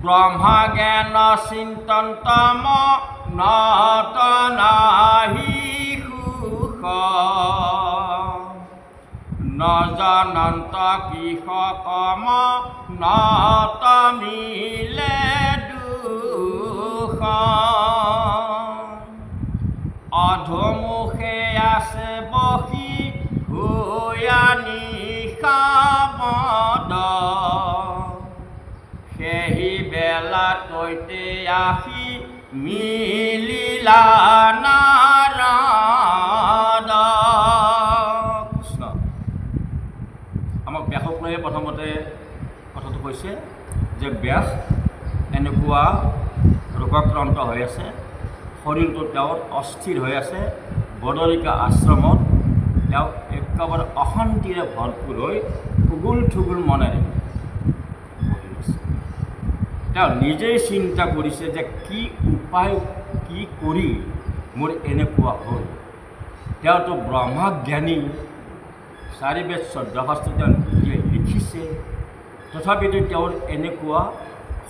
ব্রহ্মা জ্ঞান চিন্তন্তম নত নাহি সুখ ন জানন্ত কৃষ কম নত মিলে দুখ অধমুখে আছে বহি হুয়া নিশাবদ সেহি বেলা তৈতে আহি মিলিলা নাৰদ। কৃষ্ণ আমাক ব্যাসকলৈয়ে প্ৰথমতে কথাটো কৈছে যে ব্যাস এনেকুৱা ৰোগাক্ৰান্ত হৈ আছে, শৰীৰটো তেওঁৰ অস্থিৰ হৈ আছে, বদৰিকা আশ্ৰমত তেওঁ একেবাৰে অশান্তিৰে ভৰপূৰ হৈ উগুল থুগুল মনেৰে বহি আছে। তেওঁ নিজেই চিন্তা কৰিছে যে কি উপায় কি কৰি মোৰ এনেকুৱা হ'ল। তেওঁতো ব্ৰহ্মজ্ঞানী, 4 বেদ 14 শাস্ত্ৰ তেওঁ নিজে লিখিছে, তথাপিতো তেওঁৰ এনেকুৱা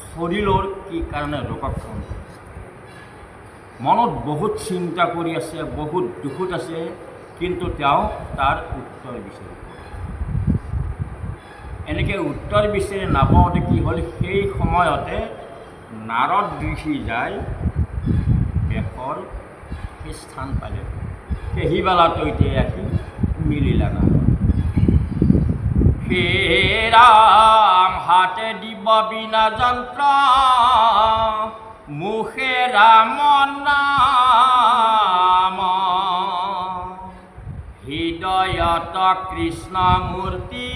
শৰীৰৰ কি কাৰণে ৰোগাক্ৰান্ত হৈছে। মনত বহুত চিন্তা কৰি আছে, বহুত দুখত আছে, কিন্তু তেওঁ তাৰ উত্তৰ বিচাৰি এনেকৈ উত্তৰ বিচাৰি নাপাওঁতে কি হ'ল, সেই সময়তে নাৰদ ঋষি যায় ব্যাসৰ সেই স্থান পালে। সেইবেলা তৈতে আহি মিলিলা নাৰদ। হে ৰাম হাতে দিব বিনা যন্ত্ৰ, মুখে ৰাম নাম, হৃদয়ত কৃষ্ণ মূৰ্তি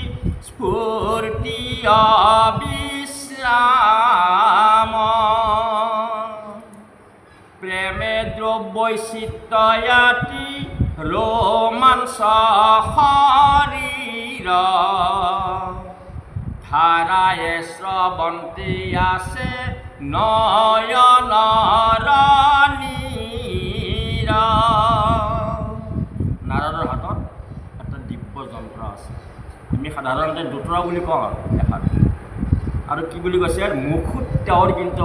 স্ফূৰ্তি অবিশ্ৰাম, প্ৰেমে দ্ৰব্যচিত্তয়াতি ৰোমাঞ্চ শৰীৰ, ধাৰায়ে শ্ৰৱন্তি আছে নয়নৰ নীৰ। নাৰদৰ হাতত এটা দিব্য যন্ত্ৰ আছে, আমি সাধাৰণতে দোতৰা বুলি কওঁ দেখাত, আৰু কি বুলি কৈছে মুখত তেওঁৰ কিন্তু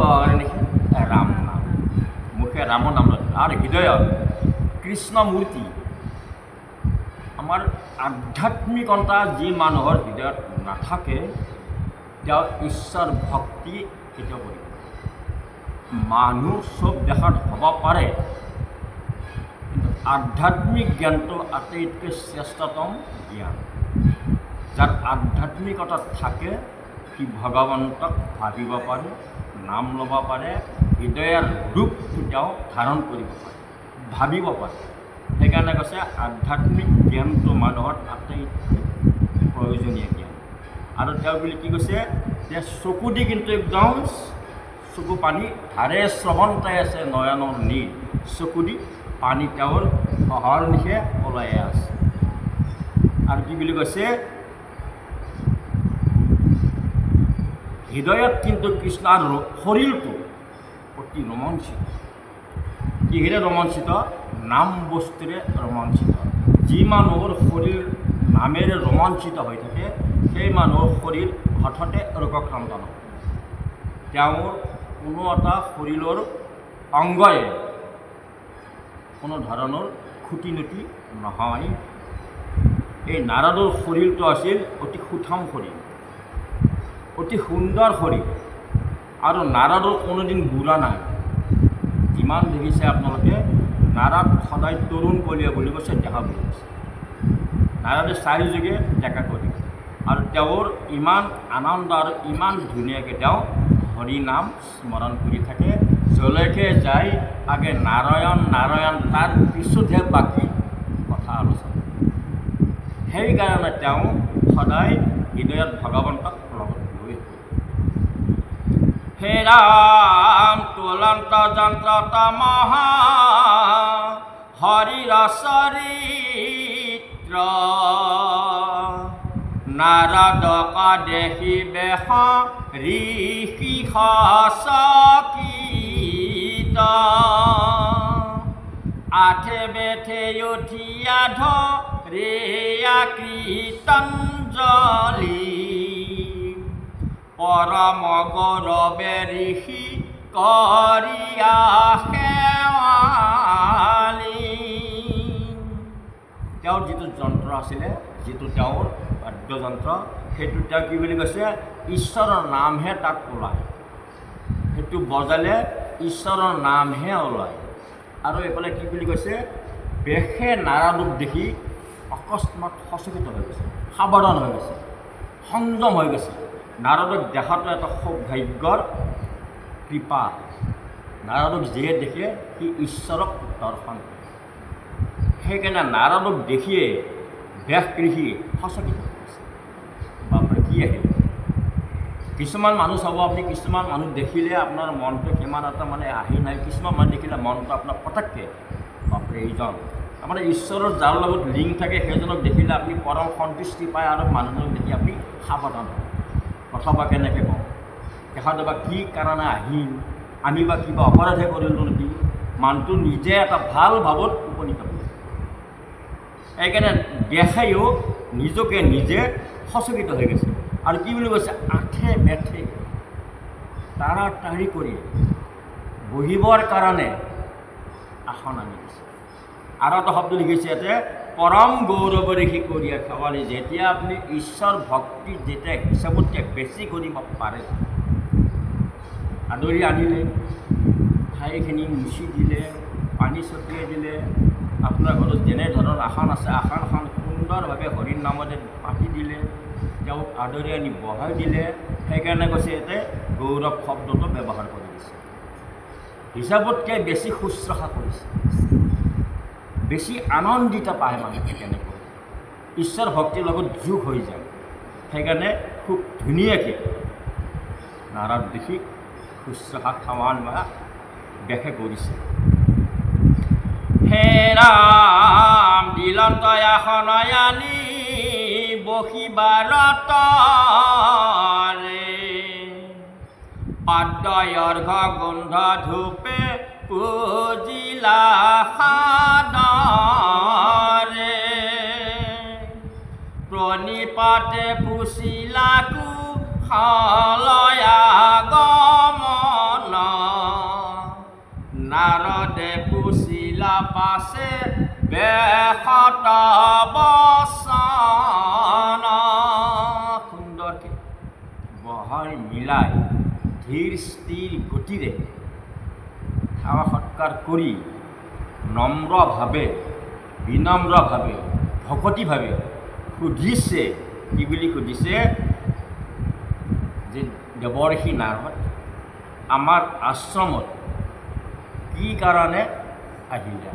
ৰাম নাম, মুখে ৰাম নাম লয়, আৰু হৃদয়ত কৃষ্ণ মূৰ্তি। আমাৰ আধ্যাত্মিকতা যি মানুহৰ হৃদয়ত নাথাকে তেওঁ ঈশ্বৰ ভক্তি কেতিয়াও কৰিব। মানুহ চব দেখাত হ'ব পাৰে, কিন্তু আধ্যাত্মিক জ্ঞানটো আটাইতকৈ শ্ৰেষ্ঠতম জ্ঞান। যাৰ আধ্যাত্মিকতা থাকে সি ভগৱন্তক ভাবিব পাৰে, নাম ল'ব পাৰে, হৃদয়ৰ ৰূপটো তেওঁ ধাৰণ কৰিব পাৰে, ভাবিব পাৰে। সেইকাৰণে কৈছে আধ্যাত্মিক জ্ঞানটো মানুহৰ আটাইতকৈ প্ৰয়োজনীয় জ্ঞান। আৰু তেওঁ বুলি কি কৈছে যে চকু দি কিন্তু একদম চকু পানী ধাৰে শ্ৰৱন্তাই আছে নয়নৰ নীৰ, চকু দি পানী তেওঁৰ অহৰ্নিশে ওলাই আছে। আৰু কি বুলি কৈছে হৃদয়ত কিন্তু কৃষ্ণৰ শৰীৰটো অতি ৰোমাঞ্চিত। কিহেৰে ৰোমাঞ্চিত? নাম বস্তুৰে ৰোমাঞ্চিত। যি মানুহৰ শৰীৰ নামেৰে ৰোমাঞ্চিত হৈ থাকে সেই মানুহৰ শৰীৰ হঠাতে ৰোগাক্ৰান্ত নহয়। তেওঁৰ কোনো এটা শৰীৰৰ অংগই কোনো ধৰণৰ খুটি নতি নহয়। এই নাৰদৰ শৰীৰটো আছিল অতি সুঠাম শৰীৰ, অতি সুন্দৰ শৰীৰ, আৰু নাৰদৰ কোনোদিন বুঢ়া নাই। যিমান দেখিছে আপোনালোকে নাৰদ সদায় তৰুণ কলীয়া বুলি কৈছে, দেখা বুলি কৈছে। নাৰদে 4 যুগে ডেকা কৰি, আৰু তেওঁৰ ইমান আনন্দ আৰু ইমান ধুনীয়াকৈ তেওঁ হৰি নাম স্মৰণ কৰি থাকে। যলৈকে যায় আগে নাৰায়ণ নাৰায়ণ, তাৰ পিছতহে বাকী কথা আলোচনা। সেইকাৰণে তেওঁ সদায় হৃদয়ত ভগৱন্তক লগত লৈ হে ৰাম তুলন্ত যন্ত্ৰ তমহা হৰিৰ চৰিত্ৰ, নাৰদক দেখি বেশ ঋষি সচকিত, আঠে বেঠে উঠিয়া ধৰিয়া কীৰ্তঞ্জলি, পৰম গৌৰৱে ঋষি কৰিয়া সেৱালি। তেওঁৰ যিটো যন্ত্ৰ আছিলে, যিটো তেওঁৰ বাদ্যযন্ত্ৰ, সেইটো তেওঁ কি বুলি কৈছে, ঈশ্বৰৰ নামহে তাত ওলায়। সেইটো বজালে ঈশ্বৰৰ নামহে ওলায়। আৰু এইফালে কি বুলি কৈছে, বেশে নাৰদক দেখি অকস্মাত সচকিত হৈ গৈছে, সাৱধান হৈ গৈছে, সংযম হৈ গৈছে। নাৰদক দেখাটো এটা সৌভাগ্যৰ কৃপা। নাৰদক যিয়ে দেখে সি ঈশ্বৰক দৰ্শন কৰে। সেইকাৰণে নাৰদক দেখিয়ে বেশ ঋষি সচকিত হৈ গৈছে। বাপৰে কি আহিল! কিছুমান মানুহ চাব আপুনি, কিছুমান মানুহ দেখিলে আপোনাৰ মনটো কিমান এটা মানে আহি নাই, কিছুমান মানুহ দেখিলে মনটো আপোনাৰ পটককৈ বাপৰে এইজন আপোনাৰ ঈশ্বৰৰ যাৰ লগত লিংক থাকে সেইজনক দেখিলে আপুনি পৰম সন্তুষ্টি পায়, আৰু মানুহজনক দেখি আপুনি সাৱধান হয়। কথা বা কেনেকৈ কওঁ, তেখেতে বা কি কাৰণে আহিল, আমি বা কিবা অপৰাধে কৰিলোঁ নেকি, মানুহটো নিজে এটা ভাল ভাৱত উপনীত হয়। সেইকাৰণে দেখায়ো নিজকে নিজে সচকিত হৈ গৈছে। আৰু কি বুলি কৈছে, আঠে বেঠে তাড়াতাড়ি কৰি বহিবৰ কাৰণে আসন আনি দিছে। আৰু এটা শব্দ লিখিছে ইয়াতে, পৰম গৌৰৱ ঋষি কৰিয়া সেৱালি। যেতিয়া আপুনি ঈশ্বৰ ভক্তি যেতিয়া হিচাপতকৈ বেছি কৰিব পাৰে, আদৰি আনিলে, ঠাইখিনি মুচি দিলে, পানী ছটিয়াই দিলে, আপোনাৰ ঘৰত যেনে ধৰণৰ আসন আছে আসনখন সুন্দৰভাৱে হৰিৰ নামতে পাতি দিলে, তেওঁক আদৰি আনি বহাই দিলে। সেইকাৰণে কৈছে ইয়াতে গৌৰৱ শব্দটো ব্যৱহাৰ কৰি দিছে। হিচাপতকৈ বেছি শুশ্ৰূষা কৰিছে, বেছি আনন্দিত পায় মানুহে তেনেকৈ, ঈশ্বৰ ভক্তিৰ লগত যোগ হৈ যায়। সেইকাৰণে খুব ধুনীয়াকৈ নাৰদ দেখি শুশ্ৰূষা সেৱান বা বেশে কৰিছে। হে ৰাম দিলন্ত আসন আনি বহিবাৰতৰে, পাদ্যৰ্ঘ গোন্ধ ধূপে পূজিলা সাদৰে, প্ৰণিপাতে পুছিলা কুশলয়া গমন, নাৰদে পুছিলা পাছে বেশত বচন। সুন্দৰকৈ বহাই মিলাই ধীৰ স্থিৰ গতিৰে সেৱা সৎকাৰ কৰি নম্ৰভাৱে, বিনম্ৰভাৱে, ভকতিভাৱে সুধিছে। কি বুলি সুধিছে, যে দেৱৰ্ষি নাৰদ আমাৰ আশ্ৰমত কি কাৰণে আহিলে?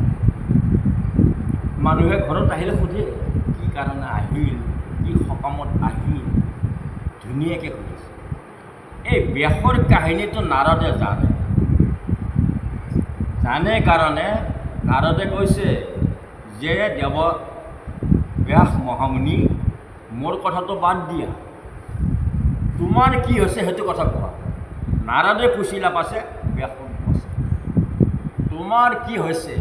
মানুহে ঘৰত আহিলে সোধে কি কাৰণে আহিল, কি সকামত আহিল, ধুনীয়াকৈ সুধিছে। এই বেশৰ কাহিনীটো নাৰদে জানে কাৰণে নাৰদে কৈছে যে বেশ মহামুনি, মোৰ কথাটো বাদ দিয়া, তোমাৰ কি হৈছে সেইটো কথা কোৱা। নাৰদে পুছিলা পাছে বেশ কৈছে, তোমাৰ কি হৈছে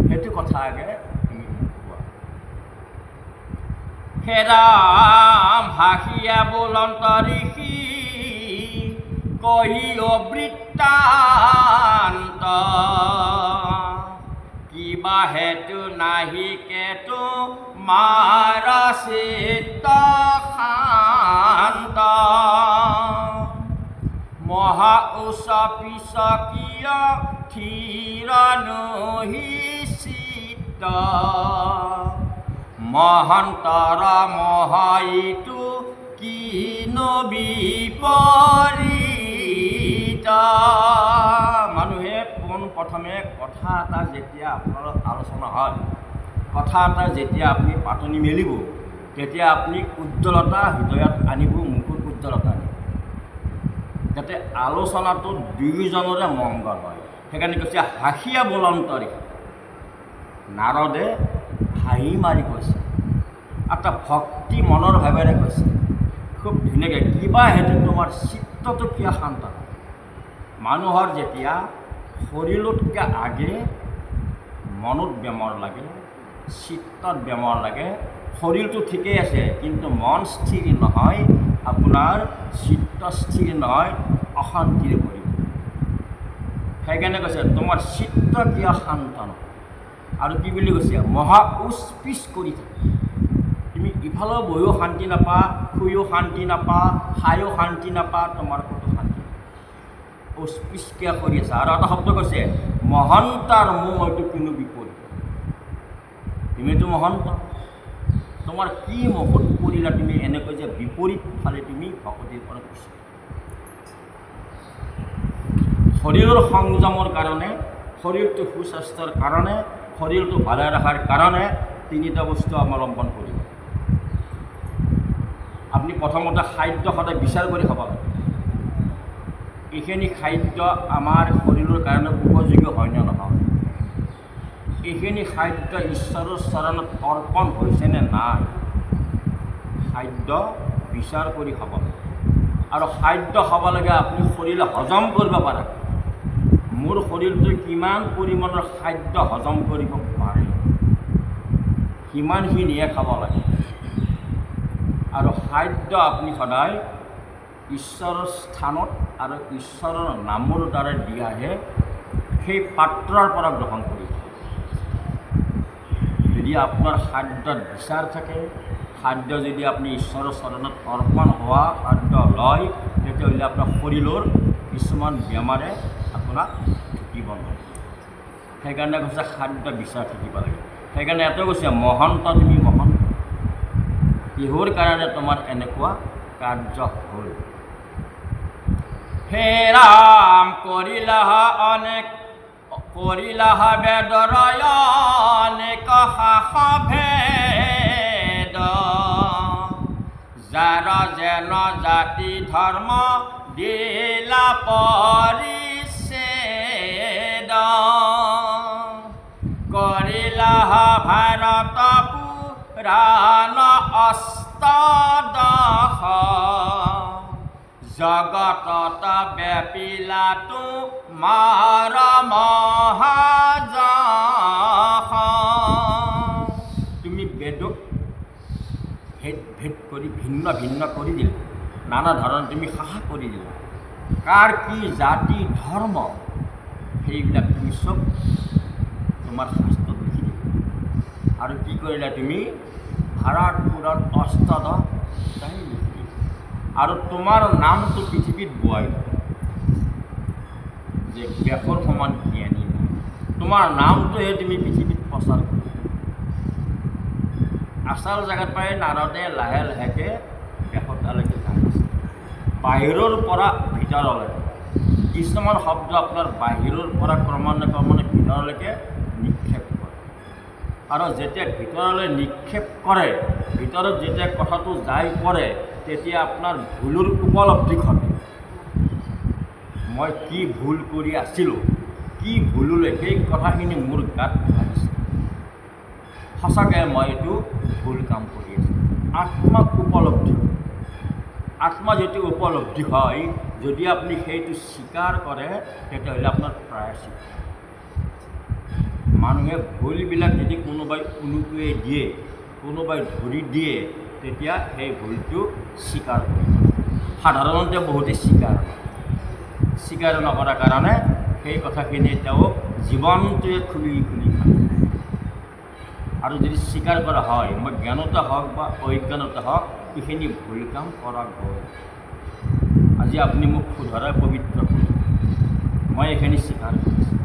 সেইটো কথা আগে তুমি কোৱা। হে ৰাম হাঁহিয়া বুলন্ত ঋষি কহি বৃত্তান্ত, কিবা হেতু নাহিকেতো মাৰ চিত্ত শান্ত, মহা উচ্চ পিছকীয় থিৰ নহি চিত্ত, মহন্তৰ মহাইটো কিনো বিপৰীত। মানুহে পোনপ্ৰথমে কথা এটা যেতিয়া আপোনাৰ আলোচনা হয়, কথা এটা যেতিয়া আপুনি পাতনি মেলিব, তেতিয়া আপুনি উজ্জ্বলতা হৃদয়ত আনিব, মুখত উজ্জ্বলতা আনিব, যাতে আলোচনাটো দুয়োজনৰে মংগল হয়। সেইকাৰণে কৈছে হাঁহিয়া বুলন্ত ঋষি। নাৰদে হাঁহি মাৰি কৈছে, এটা ভক্তি মনৰ ভাৱেৰে কৈছে, খুব ধুনীয়াকৈ, কিবা হেতু তোমাৰ চিত্তটো কিয় শান্ত? মানুহৰ যেতিয়া শৰীৰতকৈ আগে মনত বেমাৰ লাগে, চিত্তত বেমাৰ লাগে, শৰীৰটো ঠিকেই আছে কিন্তু মন স্থিৰ নহয়, আপোনাৰ চিত্ত স্থিৰ নহয়, অশান্তিৰে ভৰিব। সেইকাৰণে কৈছে তোমাৰ চিত্ত কিয় শান্ত নহয়। আৰু কি বুলি কৈছে, মহা উচ্পিচ কৰি থাকে। তুমি ইফালেও বহিও শান্তি নাপা, শুইও শান্তি নাপা, খায়ো শান্তি নাপা, তোমাৰ ক'তো শান্তি নাপা, উচ্পিচ কিয় কৰি আছা। আৰু এটা শব্দ কৈছে মহন্তাৰ মইতো কোনো বিপৰীত। তুমিতো মহন্ত, তোমাৰ কি মুখত পৰিলা তুমি এনেকৈ যে বিপৰীত ফালে তুমি ভকতিৰ পৰা গুচি। শৰীৰৰ সংযমৰ কাৰণে, শৰীৰটো সুস্বাস্থ্যৰ কাৰণে, শৰীৰটো ভালে ৰখাৰ কাৰণে তিনিটা বস্তু অৱলম্বন কৰিব। আপুনি প্ৰথমতে খাদ্য সদায় বিচাৰ কৰি খাব লাগে। এইখিনি খাদ্য আমাৰ শৰীৰৰ কাৰণে উপযোগী হয় নে নহয়, এইখিনি খাদ্য ঈশ্বৰৰ চৰণত অৰ্পণ হৈছেনে নাই, খাদ্য বিচাৰ কৰি খাব লাগে। আৰু খাদ্য খাব লাগে আপুনি শৰীৰে হজম কৰিব পাৰে। মোৰ শৰীৰটোৱে কিমান পৰিমাণৰ খাদ্য হজম কৰিব পাৰে সিমানখিনিহে খাব লাগে। আৰু খাদ্য আপুনি সদায় ঈশ্বৰৰ স্থানত আৰু ঈশ্বৰৰ নামৰ দ্বাৰা দিয়াহে সেই পাত্ৰৰ পৰা গ্ৰহণ কৰিব। যদি আপোনাৰ খাদ্যত বিচাৰ থাকে, খাদ্য যদি আপুনি ঈশ্বৰৰ চৰণত অৰ্পণ হোৱা খাদ্য লয়, তেতিয়াহ'লে আপোনাৰ শৰীৰৰ কিছুমান বেমাৰে আপোনাক ঢুকিব নোৱাৰে। সেইকাৰণে কৈছে খাদ্য বিচাৰ থাকিব লাগে। সেইকাৰণে এটাই কৈছে মহন্ত, তুমি মহন্ত, কিহৰ কাৰণে তোমাৰ এনেকুৱা কাৰ্য হ'ল। হে ৰাম কৰিলাহ অনেক, কৰিলাহ বেদৰয় অনেক শাখভেদ, যাৰ যেন জাতি ধৰ্ম দিলা পৰিচ্ছেদ, কৰিলাহ ভাৰত পুৰাণ অষ্টাদশ, জগতত ব্যাপিলা তোমাৰ মহাযশ। তুমি বেদক ভেদ ভেদ কৰি ভিন্ন ভিন্ন কৰি দিলা, নানা ধৰণৰ তুমি শাখা কৰি দিলা। কাৰ কি জাতি ধৰ্ম সেইবিলাক তুমি চব তোমাৰ শাস্ত্ৰত লিখি দিলা। আৰু কি কৰিলা তুমি, ভাৰত পুৰাণ অষ্টাদশ লিখি দিলা। আৰু তোমাৰ নামটো পৃথিৱীত বোৱাই যে বেশৰ সমান জ্ঞানী নাই, তোমাৰ নামটোহে তুমি পৃথিৱীত প্ৰচাৰ কৰা। আচল জেগাত পাই নাৰদে লাহে লাহেকৈ বেশতালৈকে জানিছে, বাহিৰৰ পৰা ভিতৰলৈকে। কিছুমান শব্দ আপোনাৰ বাহিৰৰ পৰা ক্ৰমান্বয়ে ভিতৰলৈকে নিক্ষেপ কৰে। আৰু যেতিয়া ভিতৰলৈ নিক্ষেপ কৰে, ভিতৰত যেতিয়া কথাটো যাই পৰে, তেতিয়া আপোনাৰ ভুলৰ উপলব্ধি ঘটে। মই কি ভুল কৰি আছিলোঁ, কি ভুললৈ সেই কথাখিনি মোৰ গাত ভাবিছে, সঁচাকৈ মই এইটো ভুল কাম কৰি আছোঁ। আত্মাক উপলব্ধি, আত্মা যেতিয়া উপলব্ধি হয়, যদি আপুনি সেইটো স্বীকাৰ কৰে, তেতিয়াহ'লে আপোনাৰ প্ৰায়শ্চিত্ত। মানুহে ভুলবিলাক যদি কোনোবাই উনুকিয়াই দিয়ে, কোনোবাই ধৰি দিয়ে, তেতিয়া সেই ভুলটো স্বীকাৰ কৰিব। সাধাৰণতে বহুতে স্বীকাৰ নকৰাৰ কাৰণে সেই কথাখিনি তেওঁক জীৱনটোৱে খুলি খুলি খায়। আৰু যদি স্বীকাৰ কৰা হয়, মই জ্ঞানতা হওক বা অজ্ঞানতা হওক, এইখিনি ভুল কাম কৰা গ'ল। আজি আপুনি মোক শুধৰাই পবিত্ৰ কৰি, মই এইখিনি স্বীকাৰ কৰিছোঁ।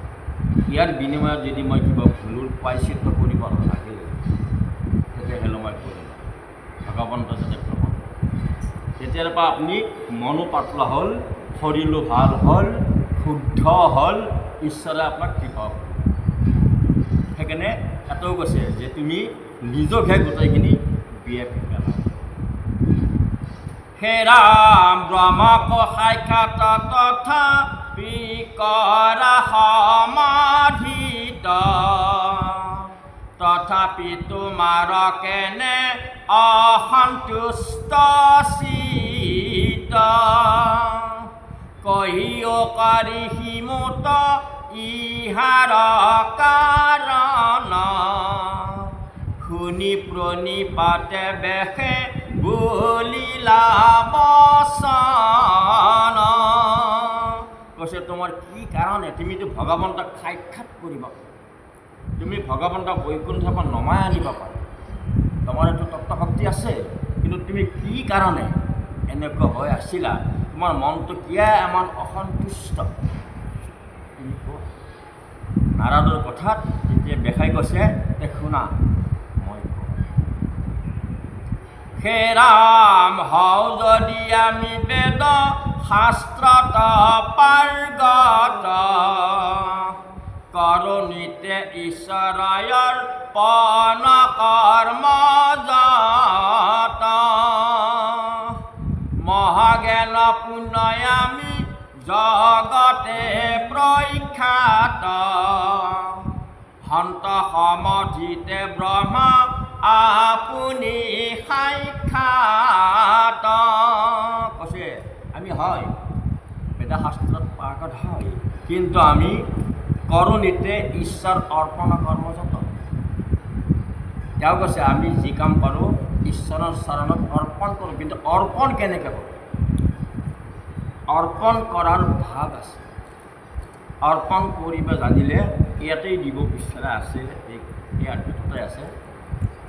ইয়াৰ বিনিময়ত যদি মই কিবা ভুলৰ প্ৰায়শ্চিত্ত কৰিব লাগে, তেতিয়াহ'লে মই কৰিম। ভগৱন্ত যাতে প্ৰমাণ, তেতিয়াৰ পৰা আপুনি মনো পাতলা হ'ল, শৰীৰো ভাল হ'ল, শুদ্ধ হ'ল, ঈশ্বৰে আপোনাক কৃপা কৰিব। সেইকাৰণে এটাও কৈছে যে তুমি নিজকহে গোটেইখিনি বিয়পি পেলা। হে ৰাম ব্ৰহ্মক সাক্ষাৎ তথাপি কৰা সমাধিত, তথাপি তোমাৰ কেনে অসন্তুষ্ট চিত, কহিও কাৰি সিমুত ইহাৰ কাৰণ, শুনি প্ৰণিপাতে বেশে বলিলা বচন কৈছে তোমাৰ কি কাৰণে তুমিতো ভগৱন্তক সাক্ষাৎ কৰিবা, তুমি ভগৱন্তক বৈকুণ্ঠৰ পৰা নমাই আনিব পাৰা, তোমাৰ এইটো তত্ত্বশক্তি আছে, কিন্তু তুমি কি কাৰণে এনেকুৱা হৈ আছিলা, তোমাৰ মনটো কিয় ইমান অসন্তুষ্ট। নাৰদৰ কথাত যেতিয়া বেখাই কৈছে যে শুনা মই হে ৰাম হও যদি আমি বেদ শাস্ত্ৰত পাৰ্গত, কৰুণীতে ঈশ্বৰায়ৰ পন কৰ্ম যত, মহাজ্ঞান পুণ্যই আমি জগতে প্ৰখ্যাত, হন্ত সমধিতে ব্ৰহ্মা আপুনি সাক্ষাৎ। কৈছে আমি হয় বেদশাস্ত্ৰত পাৰ্গত হয়, কিন্তু আমি কৰুণীতে ঈশ্বৰ অৰ্পণ কৰ্মযত। তেওঁ কৈছে আমি যি কাম কৰোঁ ঈশ্বৰৰ চৰণত অৰ্পণ কৰোঁ, কিন্তু অৰ্পণ কেনেকৈ কৰোঁ, অৰ্পণ কৰাৰ ভাগ আছে। অৰ্পণ কৰিব জানিলে ইয়াতেই দিব পিছফালে আছে, এই অধ্যততে আছে,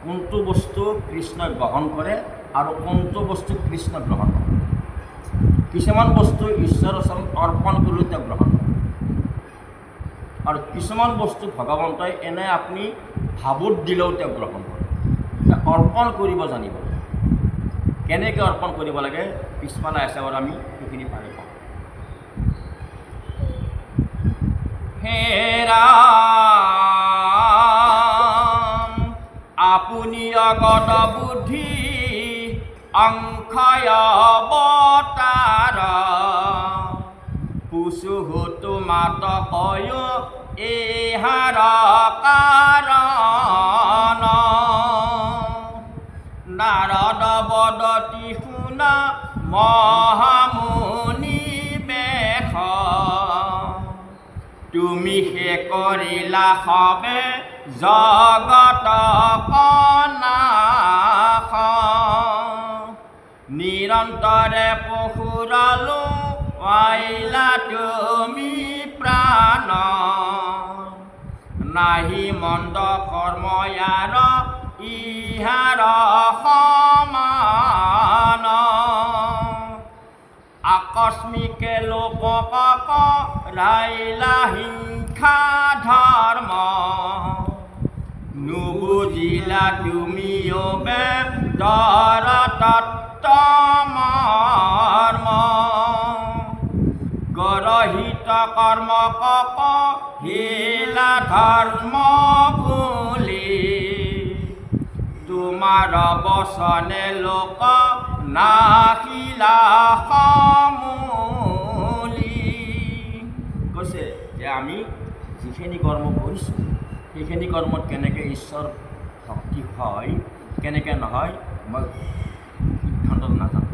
কোনটো বস্তু কৃষ্ণই গ্ৰহণ কৰে আৰু কোনটো বস্তু কৃষ্ণ গ্ৰহণ কৰে। কিছুমান বস্তু ঈশ্বৰৰ ওচৰত অৰ্পণ কৰিলেও তেওঁ গ্ৰহণ কৰে, আৰু কিছুমান বস্তু ভগৱন্তই এনে আপুনি ভাৱত দিলেও তেওঁ গ্ৰহণ কৰে। অৰ্পণ কৰিব জানিব, কেনেকৈ অৰ্পণ কৰিব লাগে পিছফালে আছে বাৰু আমি সেইখিনি পাৰি পাওঁ। হে ৰাম আপুনি অগত বুদ্ধি অংশয় অৱতাৰ, পুছুহুতো মাত কয় এহাৰ কাৰণ, নাৰদ বদতি শুনা মহামুনি বেশ, তুমি হে কৰিলা সবে জগত নাশ, নিৰন্তৰে পশুৰালো পাইলা তুমি প্ৰাণ, নাহি মন্দ কৰ্ম ইয়াৰ ইহাৰ সমান, আকস্মিকে লোকক ৰাইলা হিংসা ধৰ্ম, নুবুজিলা তুমিও বেদৰ তত্ত্ব মৰ্ম, গৰহিত কৰ্ম কক হিলা ধৰ্ম বুলি, তোমাৰ বচনে লোক নাহিলা সমূলি। কৈছে যে আমি যিখিনি কৰ্ম কৰিছোঁ সেইখিনি কৰ্মত কেনেকৈ ঈশ্বৰ ভক্তি হয় কেনেকৈ নহয় মই সিদ্ধান্ত নাজানো।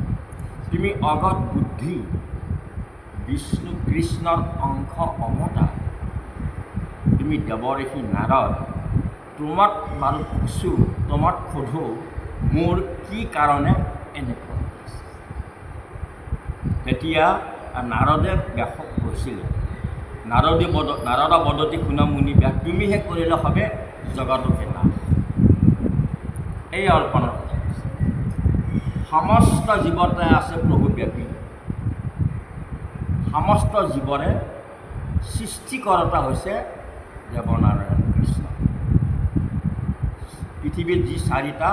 তুমি অগত বুদ্ধি বিষ্ণু কৃষ্ণৰ অংশ অৱতাৰ, তুমি দেৱঋষি নাৰদ, তোমাক বাৰু কৈছোঁ, তোমাক সোধোঁ মোৰ কি কাৰণে এনেকুৱা হৈছে। তেতিয়া নাৰদে ব্যাসক কৈছিলে, নাৰদ বদতি শুনা মুনি ব্যাস, তুমিহে কৰিলে হবে জগতকে নাশ। এই অৰ্পণৰ কথা সমস্ত জীৱতে আছে প্ৰভু ব্যাপী, সমস্ত জীৱৰে সৃষ্টিকৰ্তা হৈছে দেৱনাৰায়ণ কৃষ্ণ। পৃথিৱীত যি চাৰিটা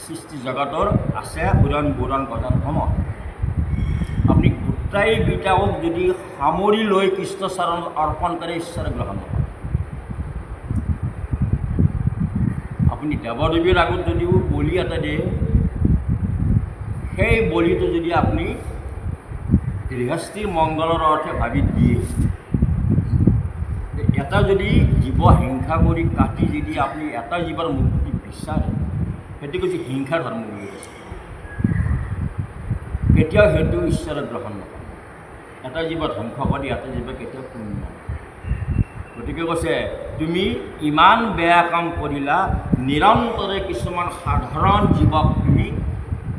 সৃষ্টি জগতৰ আছে উৰণ বুৰণ গজন ভ্ৰমণ, আপুনি গোটেইকেইটাক যদি সামৰি লৈ কৃষ্ণচৰণত অৰ্পণ কৰে ঈশ্বৰে গ্ৰহণ কৰে। আপুনি দেৱদেৱীৰ আগত যদিও বলি এটা দিয়ে, সেই বলিটো যদি আপুনি গৃহস্থীৰ মংগলৰ অৰ্থে ভাবি দিয়ে, এটা যদি জীৱ হিংসা কৰি কাটি যদি আপুনি এটা জীৱৰ মুক্তি বিচাৰে, সেইটো কৈছে হিংসা ধৰ্ম বুলি কৈছে। কেতিয়াও সেইটো ঈশ্বৰে গ্ৰহণ নকৰে। এটা জীৱ ধ্বংস কৰি এটা জীৱ কেতিয়াও পুণ্য নহয়। গতিকে কৈছে তুমি ইমান বেয়া কাম কৰিলা, নিৰন্তৰে কিছুমান সাধাৰণ জীৱক তুমি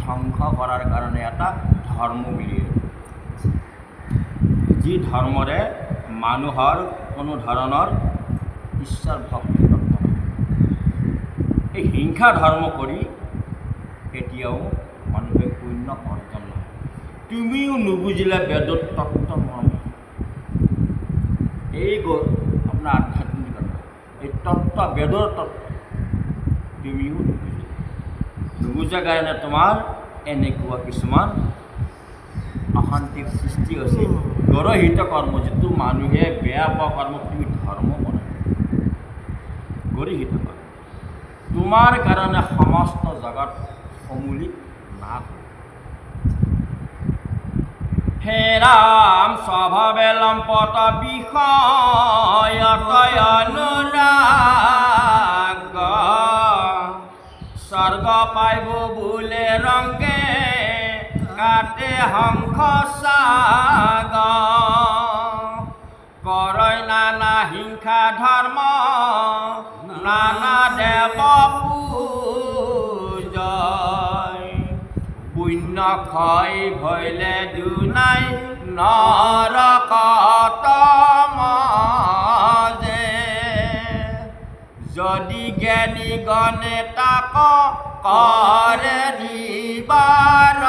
ধ্বংস কৰাৰ কাৰণে এটা ধৰ্ম উলিয়াই, যি ধৰ্মৰে মানুহৰ কোনো ধৰণৰ ঈশ্বৰ ভক্তি নকৰে। এই হিংসা ধৰ্ম কৰি কেতিয়াও মানুহে পুণ্য অৰ্জন নহয়। তুমিও নুবুজিলে বেদৰ তত্ত্ব মৰ্ম, এই আপোনাৰ আধ্যাত্মিকতা, এই তত্ত্ব বেদৰ তত্ত্ব তুমিও নুবুজা কাৰণে তোমাৰ এনেকুৱা কিছুমান অশান্তিৰ সৃষ্টি হৈছে। গৰহিত কৰ্ম, যিটো মানুহে বেয়া পোৱা কৰ্ম তুমি ধৰ্ম বনাই, গৰিহিত কৰ্ম তোমাৰ কাৰণে সমস্ত জগত সমূলিত নাশ। হে ৰাম স্বভাৱে লম্পট বিষয়ত অনুৰাগ, স্বৰ্গ পাইব বোলে ৰংগে কাটে হংস সাগ। কৰয় নানা হিংসা ধৰ্ম নানা দেৱ পূজয়, পুণ্য ক্ষয় ভৈলে দুনাই নৰকত মাজে। যদি জ্ঞানী গণে তাক কৰে নিবাৰণ,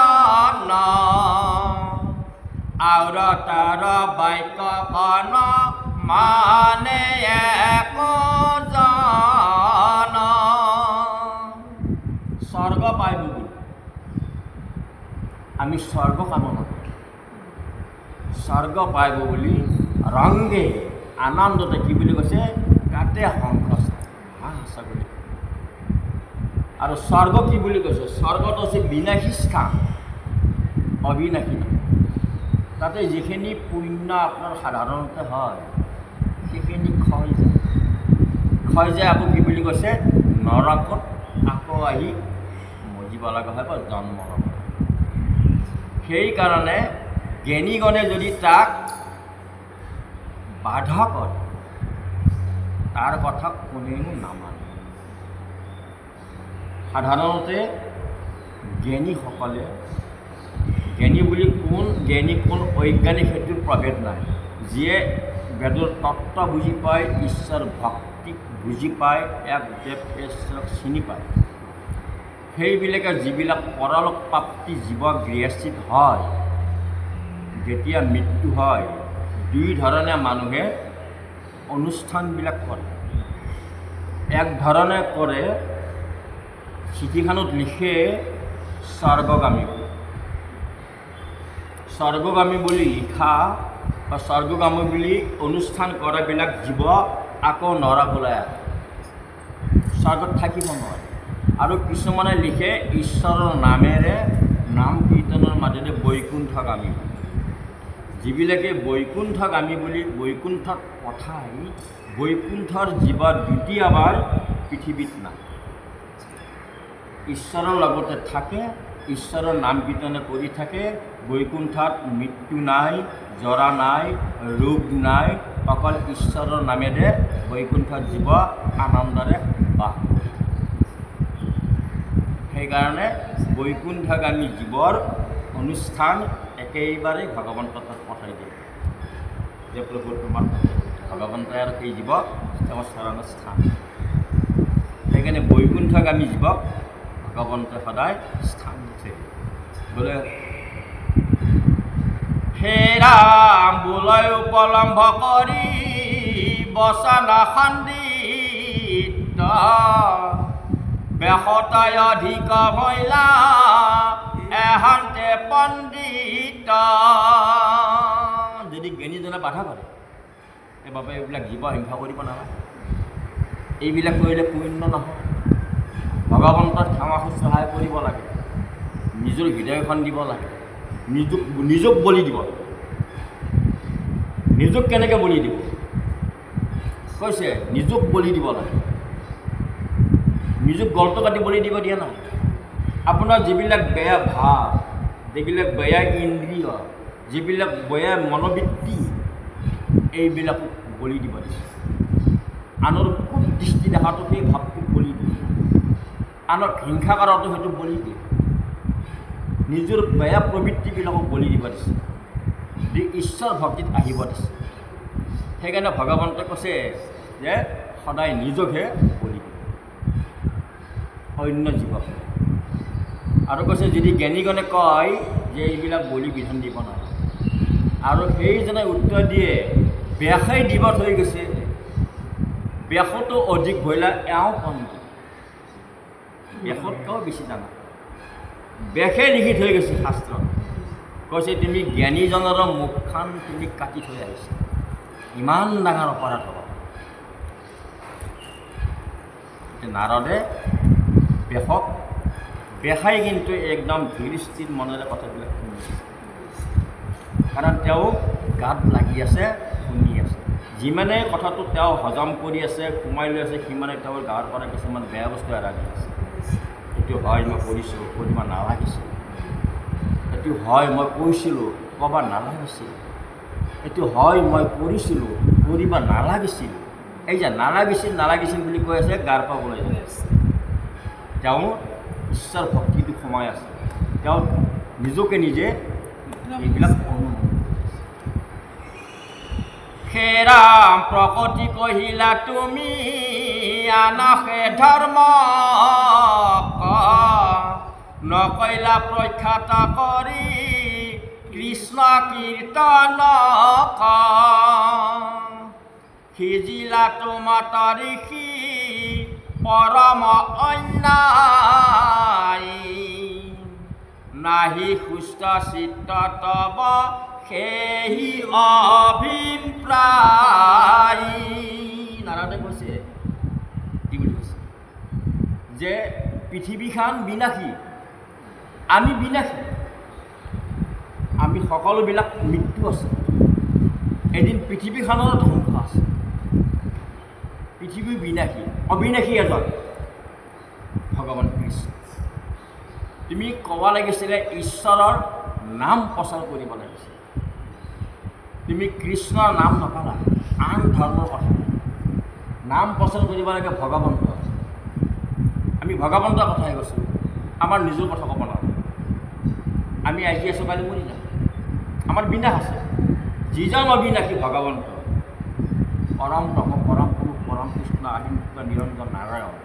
আউৰ তাৰ বাক্য কণ মানে একজন। স্বৰ্গ পাইব বুলি আমি স্বৰ্গ কামনা কৰোঁ, স্বৰ্গ পাইব বুলি ৰংগে আনন্দতে কি বুলি কৈছে, কাটে হংস ছাগলী। আৰু স্বৰ্গ কি বুলি কৈছে, স্বৰ্গত হৈছে বিনাশী স্থান, অবিনাশী নহয়। তাতে যিখিনি পুণ্য আপোনাৰ সাধাৰণতে হয় সেইখিনি ক্ষয় যায়, ক্ষয় যায়। আকৌ কি বুলি কৈছে, নৰকত আকৌ আহি মজিব লগা হয় বা জন্ম ল'ব। সেইকাৰণে জ্ঞানীগণে যদি তাক বাধা কৰে, তাৰ কথা কোনেও নামানে। সাধাৰণতে জ্ঞানীসকলে, জ্ঞানী বুলি কোন জ্ঞানী কোন বৈজ্ঞানিক সেইটোৰ প্ৰভেদ নাই। যিয়ে বেদৰ তত্ত্ব বুজি পায়, ঈশ্বৰ ভক্তিক বুজি পায়, এক দেৱ ঈশ্বৰক চিনি পায়, সেইবিলাকে যিবিলাক পৰলোক প্ৰাপ্তি জীৱ গৃহস্থিত হয়, যেতিয়া মৃত্যু হয়, দুই ধৰণে মানুহে অনুষ্ঠানবিলাক কৰে। এক ধৰণে কৰে, চিঠিখনত লিখে স্বৰ্গগামী, স্বৰ্গগামী বুলি লিখা বা স্বৰ্গগামী বুলি অনুষ্ঠান কৰাবিলাক জীৱ আকৌ নৰকলৈ আহে, স্বৰ্গত থাকিব নোৱাৰে। আৰু কিছুমানে লিখে ঈশ্বৰৰ নামেৰে নাম কীৰ্তনৰ মাজেৰে বৈকুণ্ঠগামী, যিবিলাকে বৈকুণ্ঠগামী বুলি বৈকুণ্ঠত পঠাই, বৈকুণ্ঠৰ জীৱ দ্বিতীয়বাৰ পৃথিৱীত নাই, ঈশ্বৰৰ লগতে থাকে, ঈশ্বৰৰ নাম কীৰ্তনে কৰি থাকে। বৈকুণ্ঠত মৃত্যু নাই, জৰা নাই, ৰোগ নাই, অকল ঈশ্বৰৰ নামেৰে বৈকুণ্ঠত জীৱ আনন্দৰে বাস কৰে। সেইকাৰণে বৈকুণ্ঠগামী জীৱৰ অনুষ্ঠান একেবাৰে ভগৱন্তৰ তাত পঠাই দিয়ে যে প্ৰভু তোমাৰ ভগৱন্তই আৰু সেই জীৱ তেওঁৰ চৰণৰ স্থান। সেইকাৰণে বৈকুণ্ঠগামী জীৱক ভগৱন্তই সদায় স্থান দিছে। বোলে হে ৰাম বোলৈ উপলম্ভ কৰি বচন খণ্ডিত, বেশতাই অধিক মহিলা এহান্তে পণ্ডিত। যদি জ্ঞানীজনে বাধা কৰে, সেইবাবে এইবিলাক জীৱ হিংসা কৰিব নালাগে, এইবিলাক কৰিলে পুণ্য নহয়। ভগৱন্তক সেৱা শুশ্ৰূষা কৰিব লাগে, নিজৰ হৃদয়খন দিব লাগে, নিজক বলি দিব লাগে। নিজক কেনেকৈ বলি দিব কৈছে, নিজক বলি দিব লাগে। নিজক গলটো কাটি বলি দিব দিয়া নাই। আপোনাৰ যিবিলাক বেয়া ভাৱ, যিবিলাক বেয়া ইন্দ্ৰিয়, যিবিলাক বেয়া মনোবৃত্তি, এইবিলাকক বলি দিব দিছে। আনৰ খুব দৃষ্টি দেখাটো সেই ভাৱটোক বলি দিয়ে, আনক হিংসা কৰাটো সেইটো বলি দিয়ে। নিজৰ বেয়া প্ৰবৃত্তিবিলাকক বলি দিব দিছে, দি ঈশ্বৰ ভক্তিত আহিব দিছে। সেইকাৰণে ভগৱন্তই কৈছে যে সদায় নিজকহে বলি দিব, অন্য জীৱক। আৰু কৈছে যদি জ্ঞানীজনে কয় যে এইবিলাক বলি বিধান দিব নোৱাৰে, আৰু সেইজনে উত্তৰ দিয়ে ব্যাসেই দিব থৈ গৈছে, ব্যাসতো অধিক ভৈলা এওঁ পণ্ডিত, ব্যাসতকৈও বেছি জানা। ব্যাসে লিখি থৈ গৈছে শাস্ত্ৰত, কৈছে তুমি জ্ঞানীজনৰ মুখখন তুমি কাটি থৈ আহিছা, ইমান ডাঙৰ অপৰাধ হ'ব। নাৰদে ব্যাসক, ব্যাসাই কিন্তু একদম ধীৰ স্থিৰ মনেৰে কথাবিলাক শুনিছে, কাৰণ তেওঁ গাত লাগি আছে, শুনি আছে। যিমানে কথাটো তেওঁ হজম কৰি আছে, সোমাই লৈ আছে, সিমানে তেওঁৰ গাৰ পৰা কিছুমান বেয়া বস্তু এৰাই দি আছে। এইটো হয় মই কৰিছিলোঁ, কৰিব নালাগিছিল, এইটো হয় মই কৈছিলোঁ, ক'ব নালাগিছিল, এইটো হয় মই কৰিছিলোঁ, কৰিব নালাগিছিল। এই যে নালাগিছিল নালাগিছিল বুলি কৈ আছে, গাৰ পৰা ওলাই যায় আছে। তেওঁ ঈশ্বৰ ভক্তিটো সোমাই আছে, তেওঁ নিজকে নিজে এইবিলাক হেৰাম প্ৰকৃতি কহিলা তুমি আনহে ধৰ্ম নকৈলা প্ৰখ্যাত কৰি কৃষ্ণ কীৰ্তন সিজিলা তোমাত ঋষি পৰম অন্যায় নাহি সুস্থ চিত্ত তব সেই অভিপ্ৰায়। নাৰদে কৈছে, কি বুলি কৈছে যে পৃথিৱীখন বিনাশী, আমি বিনাশী, আমি সকলোবিলাক মৃত্যু আছে, এদিন পৃথিৱীখনৰ ধ্বংস আছে। পৃথিৱী বিনাশী, অবিনাশী এজন ভগৱান কৃষ্ণ। তুমি ক'ব লাগিছিলে ঈশ্বৰৰ নাম প্ৰচাৰ কৰিব লাগিছিল, তুমি কৃষ্ণৰ নাম নকলা, আন ধৰ্মৰ কথা নাম প্ৰচাৰ কৰিব লাগে ভগৱন্ত। আমি ভগৱন্তৰ কথাই কৈছোঁ, আমাৰ নিজৰ কথা ক'ব নোৱাৰোঁ। আমি আহি আছোঁ, কালি মৰি যাম, আমাৰ বিনাশ আছে। যিজন অবিনাশী ভগৱন্ত, পৰম ব্ৰহ্ম, পৰম পুৰুষ, পৰম কৃষ্ণ, আহিমুক্ত নিৰঞ্জন নাৰায়ণ,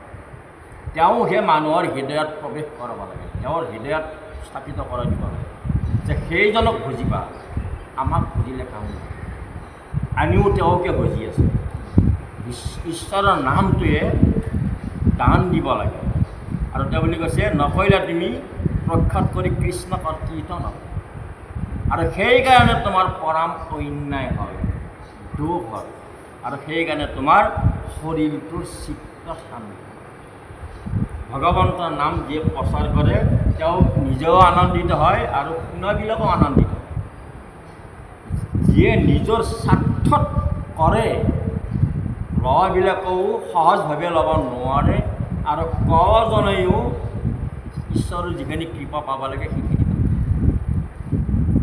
তেওঁ সেই মানুহৰ হৃদয়ত প্ৰৱেশ কৰাব লাগে, তেওঁৰ হৃদয়ত স্থাপিত কৰাই দিব লাগে যে সেইজনক বুজিবা, আমাক বুজিলে কাম নাই, আমিও তেওঁকে বুজি আছোঁ। ঈশ্বৰৰ নামটোৱে দান দিব লাগে। আৰু তেওঁ বুলি কৈছে নকৰিলে তুমি প্ৰখ্যাত কৰি কৃষ্ণ কীৰ্তন হ'ব, আৰু সেইকাৰণে তোমাৰ পৰম অন্যায় হয়, দুখ হয়, আৰু সেইকাৰণে তোমাৰ শৰীৰটোৰ চিত্ত শান্তি। ভগৱন্তৰ নাম যিয়ে প্ৰচাৰ কৰে তেওঁ নিজেও আনন্দিত হয় আৰু শুনাবিলাকো আনন্দিত হয়। যিয়ে নিজৰ স্বাৰ্থত কৰে, ল'বিলাকেও সহজভাৱে ল'ব নোৱাৰে, আৰু কজনেও ঈশ্বৰৰ যিখিনি কৃপা পাব লাগে সেইখিনি পাব।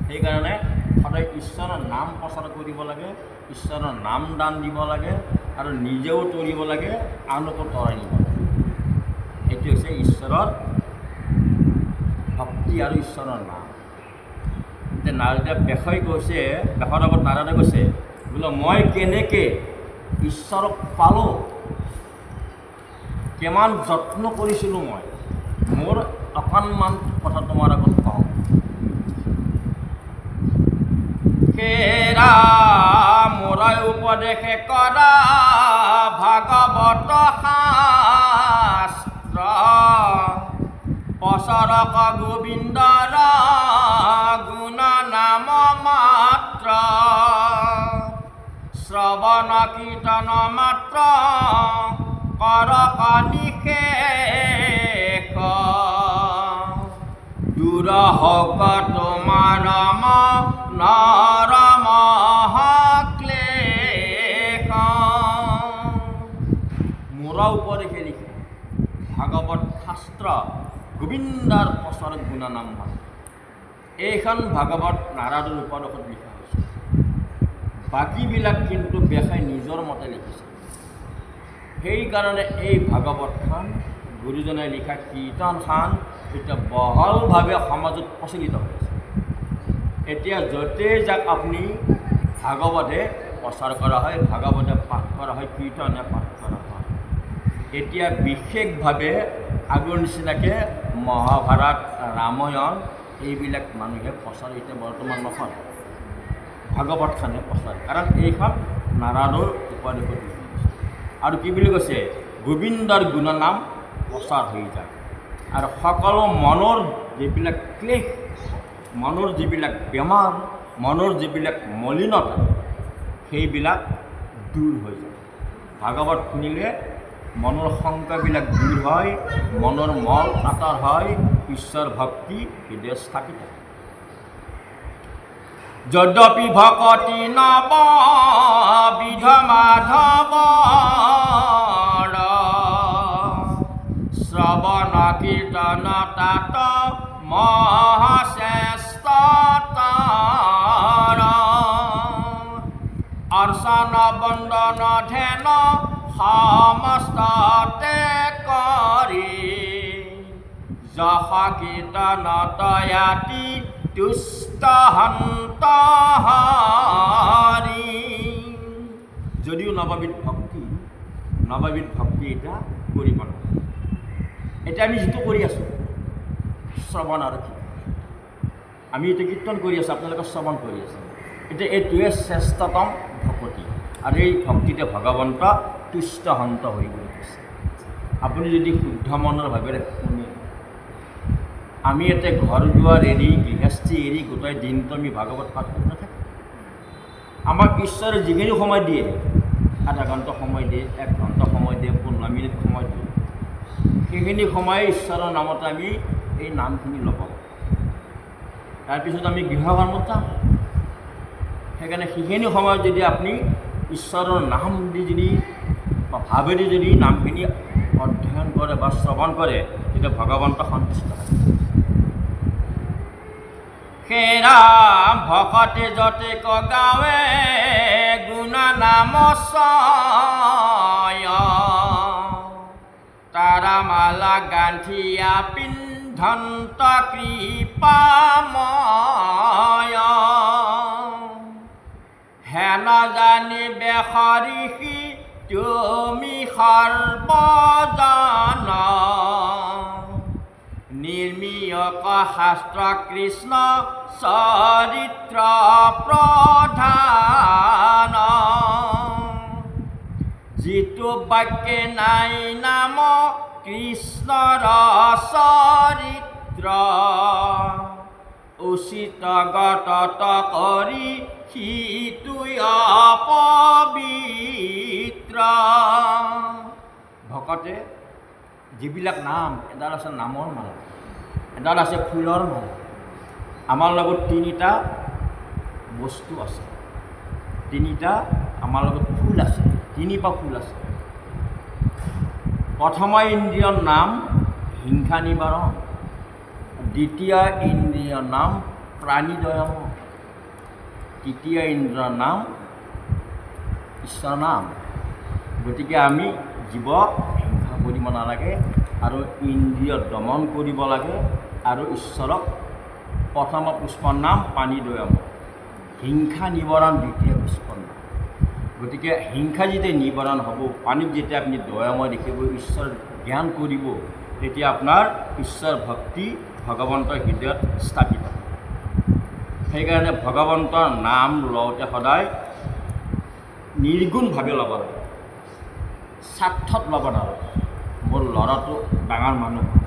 সেইকাৰণে সদায় ঈশ্বৰৰ নাম প্ৰচাৰ কৰিব লাগে, ঈশ্বৰৰ নাম দান দিব লাগে, আৰু নিজেও তৰিব লাগে, আনকো তৰাই নিব লাগে। এইটো হৈছে ঈশ্বৰৰ ভক্তি আৰু ঈশ্বৰৰ নাম। এতিয়া নাৰদে ব্যাসই কৈছে, ব্যাসৰ আগত নাৰদে কৈছে বোলে মই কেনেকৈ ঈশ্বৰক পালোঁ, কিমান যত্ন কৰিছিলোঁ মই, মোৰ অকণমান কথা তোমাৰ আগত কওঁ। হেৰা মোৰাই উপদেশে কৰা ভাগৱত শাস্ত্ৰ, প্ৰচাৰক গোবিন্দৰ গুণ নাম মাত্ৰ, শ্ৰৱণ কীৰ্তন মাত্ৰ কৰ নিষেষ, দূৰ হওক তোমাৰ নৰম ক্লেশ। মোৰ উপদেশে লিখে ভাগৱত শাস্ত্ৰ গোবিন্দাৰ প্ৰচাৰক গুণনাম ভাল। এইখন ভাগৱত নাৰদৰ উপদেশত লিখা হৈছে, বাকীবিলাক কিন্তু ব্যাসে নিজৰ মতে লিখিছে। সেইকাৰণে এই ভাগৱতখন গুৰুজনাই লিখা কীৰ্তনখন এতিয়া বহলভাৱে সমাজত প্ৰচলিত হৈ আছে। এতিয়া য'তেই যাক আপুনি ভাগৱতে প্ৰচাৰ কৰা হয়, ভাগৱতে পাঠ কৰা হয়, কীৰ্তনে পাঠ কৰা হয়। এতিয়া বিশেষভাৱে আগৰ নিচিনাকৈ মহাভাৰত, ৰামায়ণ এইবিলাক মানুহে প্ৰচাৰ এতিয়া বৰ্তমান নকৰে, ভাগৱতখনে প্ৰচাৰ, কাৰণ এইখন নাৰায়ণৰ উপদেশত আৰু কি বুলি কৈছে, গোবিন্দৰ গুণনাম প্ৰচাৰ হৈ যায় আৰু সকলো মনৰ যিবিলাক ক্লেশ, মনৰ যিবিলাক বেমাৰ, মনৰ যিবিলাক মলিনতা সেইবিলাক দূৰ হৈ যায়। ভাগৱত শুনিলে মনৰ শংকাবিলাক দূৰ হয়, মনৰ মল আঁতৰ হয়, ঈশ্বৰ ভক্তি হৃদয় স্থাপিত হয়। যদ্যপি ভকতি নব বিধ মাধৱ শ্ৰৱণ কীৰ্তন তাত মহাশ্ৰেষ্ঠ অৰ্চন বন্দন ধ্যান সমস্ততে কৰি যশ কীৰ্তন তয়াতি তুষ্ট হন্ত হৰি। যদিও নৱবিধ ভক্তি এতিয়া কৰিব নোৱাৰে। এতিয়া আমি যিটো কৰি আছোঁ শ্ৰৱণ আৰু কীৰ্তন, আমি এতিয়া কীৰ্তন কৰি আছোঁ, আপোনালোকে শ্ৰৱণ কৰি আছে। এতিয়া এইটোৱে শ্ৰেষ্ঠতম ভকতি আৰু এই ভক্তিতে ভগৱন্ত তুষ্ট হন্ত হৈ বুলি কৈছে। আপুনি যদি শুদ্ধ মনৰ ভাৱেৰে শুনে, আমি এতিয়া ঘৰ দুৱাৰ এৰি গৃহস্থী এৰি গোটেই দিনটো আমি ভাগৱত পাঠ কৰি নাথাকোঁ। আমাক ঈশ্বৰে যিখিনি সময় দিয়ে, আধা ঘণ্টা সময় দিয়ে, 1 ঘণ্টা সময় দিয়ে, 15 মিনিট সময় দিয়ে, সেইখিনি সময় ঈশ্বৰৰ নামতে আমি এই নামখিনি ল'ব। তাৰপিছত আমি গৃহকৰ্মত যাম। সেইকাৰণে সেইখিনি সময়ত যদি আপুনি ঈশ্বৰৰ নাম দি যদি বা ভাৱেদি যদি নামখিনি অধ্যয়ন কৰে বা শ্ৰৱণ কৰে, তেতিয়া ভগৱন্ত সন্তুষ্ট হয়। হেৰা ভকতে যতে গাৱে গুণ নাম চয় তাৰা মালা গান্ধিয়া পিন্ধন্ত কৃপাময় হেন জানি বেশৰিষি তুমি সৰ্বজন নিৰ্মীয়ক শাস্ত্ৰ কৃষ্ণ চৰিত্ৰ প্ৰধান যিটো বাক্যে নাই নাম কৃষ্ণৰ চৰিত্ৰ উচিত গতত কৰি সিটোই অপবিত্ৰ। ভকতে যিবিলাক নাম, এডাল আছে নামৰ মালা, এডাল আছে ফুলৰ মালা। আমাৰ লগত 3টা বস্তু আছে, 3টা আমাৰ লগত ফুল আছে, 3 পাহ ফুল আছে। প্ৰথম ইন্দ্ৰিয়ৰ নাম হিংসা নিবাৰণ, দ্বিতীয় ইন্দ্ৰিয়ৰ নাম প্ৰাণীদয়ম, তৃতীয় ইন্দ্ৰিয়ৰ নাম ঈশ্বৰ নাম। গতিকে আমি জীৱক হিংসা কৰিব নালাগে আৰু ইন্দ্ৰিয় দমন কৰিব লাগে আৰু ঈশ্বৰক প্ৰথম পুষ্পৰ নাম পানীদয়ম, হিংসা নিবাৰণ দ্বিতীয় পুষ্পৰ নাম। গতিকে হিংসা যেতিয়া নিবাৰণ হ'ব, পানীত যেতিয়া আপুনি দয়াময় দেখিব, ঈশ্বৰ জ্ঞান কৰিব, তেতিয়া আপোনাৰ ঈশ্বৰ ভক্তি ভগৱন্তৰ হৃদয়ত স্থাপিত হয়। সেইকাৰণে ভগৱন্তৰ নাম লওঁতে সদায় নিৰ্গুণভাৱে ল'ব লাগে, স্বাৰ্থত ল'ব নালাগে। মোৰ ল'ৰাটো ডাঙৰ মানুহ হওক,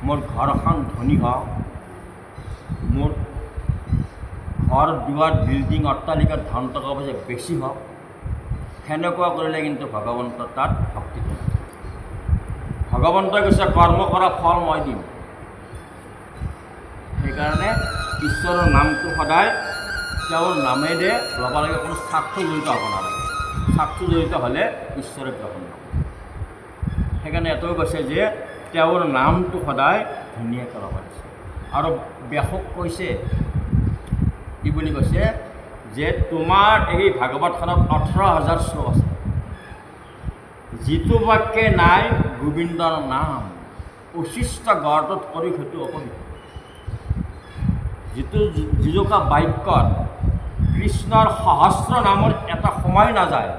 মোৰ ঘৰখন ধনী হওক, মোৰ ঘৰ দুৱাৰ বিল্ডিং অট্টালিকা ধন টকা পইচা বেছি হওক, সেনেকুৱা কৰিলে কিন্তু ভগৱন্তৰ তাত ভক্তি কৰে। ভগৱন্তই কৈছে কৰ্ম কৰা ফল মই দিম। সেইকাৰণে ঈশ্বৰৰ নামটো সদায় তেওঁৰ নামেৰে ল'ব লাগে, কোনো স্বাৰ্থ জড়িত হ'ব নালাগে। স্বাৰ্থ জড়িত হ'লে ঈশ্বৰে গ্ৰহণ নকৰে। সেইকাৰণে এটাও কৈছে যে তেওঁৰ নামটো সদায় ধুনীয়াকৈ ল'ব দিছে। আৰু ব্যাসক কৈছে, কি বুলি কৈছে, যে তোমাৰ এই ভাগৱতখনত 18,000 শ্লোক আছে, যিটো বাক্যে নাই গোবিন্দৰ নাম উচিষ্ট গৰ্তত কৰি সেইটো অপবিত্ৰ। যিটো যিজোপা বাক্যত কৃষ্ণৰ সহস্ৰ নামৰ এটা সময় নাযায়,